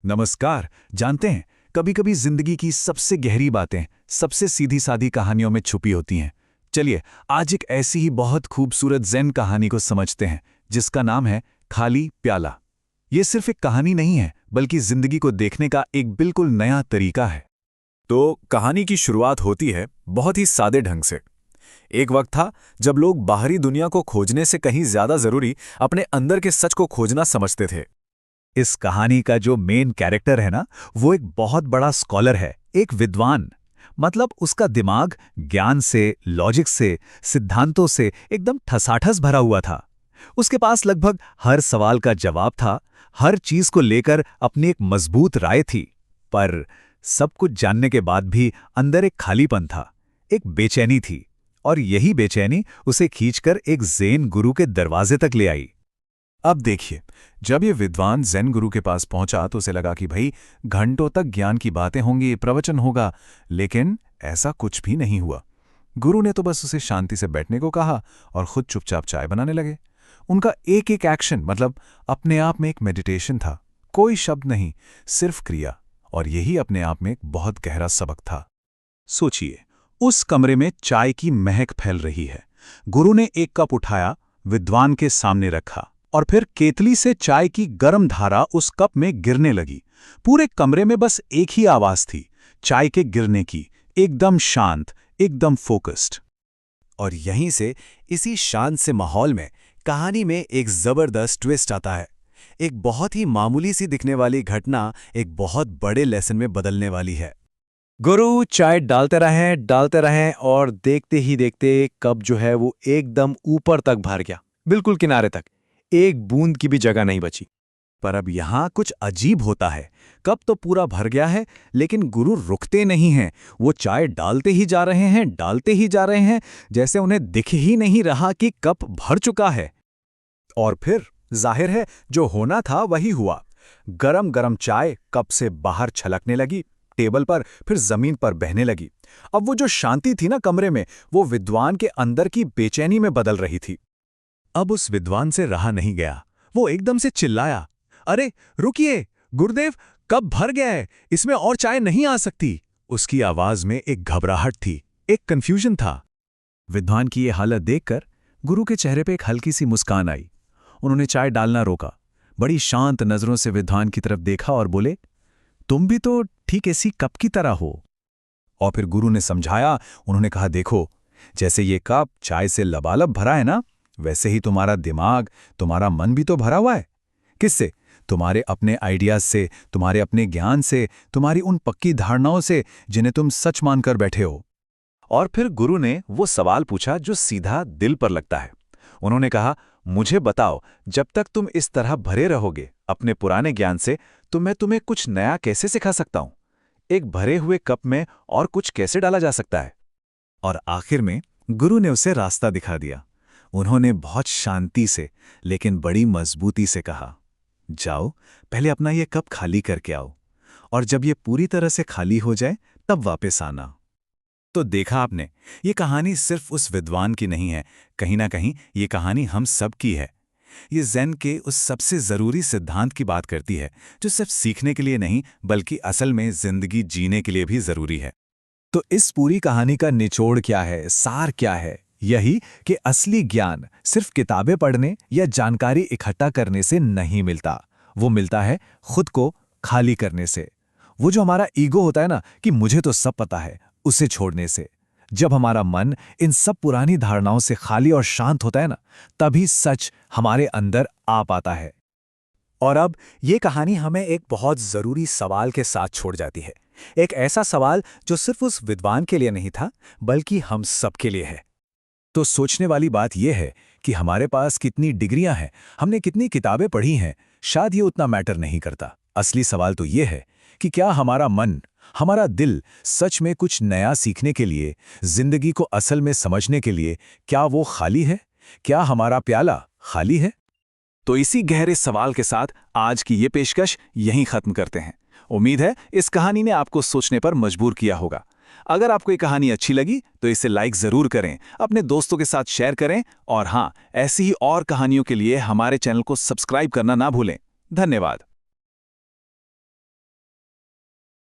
नमस्कार। जानते हैं, कभी कभी जिंदगी की सबसे गहरी बातें सबसे सीधी सादी कहानियों में छुपी होती हैं। चलिए आज एक ऐसी ही बहुत खूबसूरत ज़ेन कहानी को समझते हैं जिसका नाम है खाली प्याला। ये सिर्फ एक कहानी नहीं है बल्कि जिंदगी को देखने का एक बिल्कुल नया तरीका है। तो कहानी की शुरुआत होती है बहुत ही सादे ढंग से। एक वक्त था जब लोग बाहरी दुनिया को खोजने से कहीं ज्यादा जरूरी अपने अंदर के सच को खोजना समझते थे। इस कहानी का जो मेन कैरेक्टर है ना, वो एक बहुत बड़ा स्कॉलर है, एक विद्वान। मतलब उसका दिमाग ज्ञान से, लॉजिक से, सिद्धांतों से एकदम ठसाठस भरा हुआ था। उसके पास लगभग हर सवाल का जवाब था, हर चीज को लेकर अपनी एक मजबूत राय थी। पर सब कुछ जानने के बाद भी अंदर एक खालीपन था, एक बेचैनी थी। और यही बेचैनी उसे खींचकर एक ज़ेन गुरु के दरवाजे तक ले आई। अब देखिए, जब ये विद्वान ज़ेन गुरु के पास पहुंचा तो उसे लगा कि भाई घंटों तक ज्ञान की बातें होंगी, प्रवचन होगा, लेकिन ऐसा कुछ भी नहीं हुआ। गुरु ने तो बस उसे शांति से बैठने को कहा और खुद चुपचाप चाय बनाने लगे। उनका एक एक एक्शन मतलब अपने आप में एक मेडिटेशन था। कोई शब्द नहीं, सिर्फ क्रिया। और यही अपने आप में एक बहुत गहरा सबक था। सोचिए, उस कमरे में चाय की महक फैल रही है। गुरु ने एक कप उठाया, विद्वान के सामने रखा और फिर केतली से चाय की गर्म धारा उस कप में गिरने लगी। पूरे कमरे में बस एक ही आवाज थी, चाय के गिरने की, एकदम शांत, एकदम फोकस्ड। और यहीं से, इसी शांत से माहौल में कहानी में एक जबरदस्त ट्विस्ट आता है। एक बहुत ही मामूली सी दिखने वाली घटना एक बहुत बड़े लेसन में बदलने वाली है। गुरु चाय डालते रहें और देखते ही देखते कप जो है वो एकदम ऊपर तक भर गया, बिल्कुल किनारे तक। एक बूंद की भी जगह नहीं बची। पर अब यहां कुछ अजीब होता है। कप तो पूरा भर गया है, लेकिन गुरु रुकते नहीं हैं। वो चाय डालते ही जा रहे हैं, डालते ही जा रहे हैं, जैसे उन्हें दिख ही नहीं रहा कि कप भर चुका है। और फिर जाहिर है जो होना था वही हुआ। गरम गरम चाय कप से बाहर छलकने लगी, टेबल पर, फिर जमीन पर बहने लगी। अब वो जो शांति थी ना कमरे में, वो विद्वान के अंदर की बेचैनी में बदल रही थी। अब उस विद्वान से रहा नहीं गया। वो एकदम से चिल्लाया, अरे रुकिए गुरुदेव, कप भर गया है, इसमें और चाय नहीं आ सकती। उसकी आवाज में एक घबराहट थी, एक कंफ्यूजन था। विद्वान की ये हालत देखकर गुरु के चेहरे पे एक हल्की सी मुस्कान आई। उन्होंने चाय डालना रोका, बड़ी शांत नजरों से विद्वान की तरफ देखा और बोले, तुम भी तो ठीक ऐसी कप की तरह हो। और फिर गुरु ने समझाया। उन्होंने कहा, देखो, जैसे ये कप चाय से लबालब भरा है ना, वैसे ही तुम्हारा दिमाग, तुम्हारा मन भी तो भरा हुआ है। किससे? तुम्हारे अपने आइडियाज से, तुम्हारे अपने ज्ञान से, तुम्हारी उन पक्की धारणाओं से जिन्हें तुम सच मानकर बैठे हो। और फिर गुरु ने वो सवाल पूछा जो सीधा दिल पर लगता है। उन्होंने कहा, मुझे बताओ, जब तक तुम इस तरह भरे रहोगे अपने पुराने ज्ञान से, तो मैं तुम्हें कुछ नया कैसे सिखा सकता हूं? एक भरे हुए कप में और कुछ कैसे डाला जा सकता है? और आखिर में गुरु ने उसे रास्ता दिखा दिया। उन्होंने बहुत शांति से लेकिन बड़ी मजबूती से कहा, जाओ, पहले अपना ये कप खाली करके आओ, और जब ये पूरी तरह से खाली हो जाए तब वापस आना। तो देखा आपने, ये कहानी सिर्फ उस विद्वान की नहीं है, कहीं ना कहीं ये कहानी हम सब की है। ये ज़ेन के उस सबसे ज़रूरी सिद्धांत की बात करती है जो सिर्फ सीखने के लिए नहीं बल्कि असल में ज़िंदगी जीने के लिए भी ज़रूरी है। तो इस पूरी कहानी का निचोड़ क्या है, सार क्या है? यही कि असली ज्ञान सिर्फ किताबें पढ़ने या जानकारी इकट्ठा करने से नहीं मिलता। वो मिलता है खुद को खाली करने से। वो जो हमारा ईगो होता है ना कि मुझे तो सब पता है, उसे छोड़ने से। जब हमारा मन इन सब पुरानी धारणाओं से खाली और शांत होता है ना, तभी सच हमारे अंदर आ पाता है। और अब ये कहानी हमें एक बहुत ज़रूरी सवाल के साथ छोड़ जाती है। एक ऐसा सवाल जो सिर्फ उस विद्वान के लिए नहीं था बल्कि हम सब के लिए है। तो सोचने वाली बात यह है कि हमारे पास कितनी डिग्रियां हैं, हमने कितनी किताबें पढ़ी हैं, शायद ये उतना मैटर नहीं करता। असली सवाल तो ये है कि क्या हमारा मन, हमारा दिल सच में कुछ नया सीखने के लिए, जिंदगी को असल में समझने के लिए, क्या वो खाली है? क्या हमारा प्याला खाली है? तो इसी गहरे सवाल के साथ आज की ये पेशकश यहीं खत्म करते हैं। उम्मीद है इस कहानी ने आपको सोचने पर मजबूर किया होगा। अगर आपको ये कहानी अच्छी लगी तो इसे लाइक जरूर करें, अपने दोस्तों के साथ शेयर करें, और हाँ, ऐसी ही और कहानियों के लिए हमारे चैनल को सब्सक्राइब करना ना भूलें। धन्यवाद।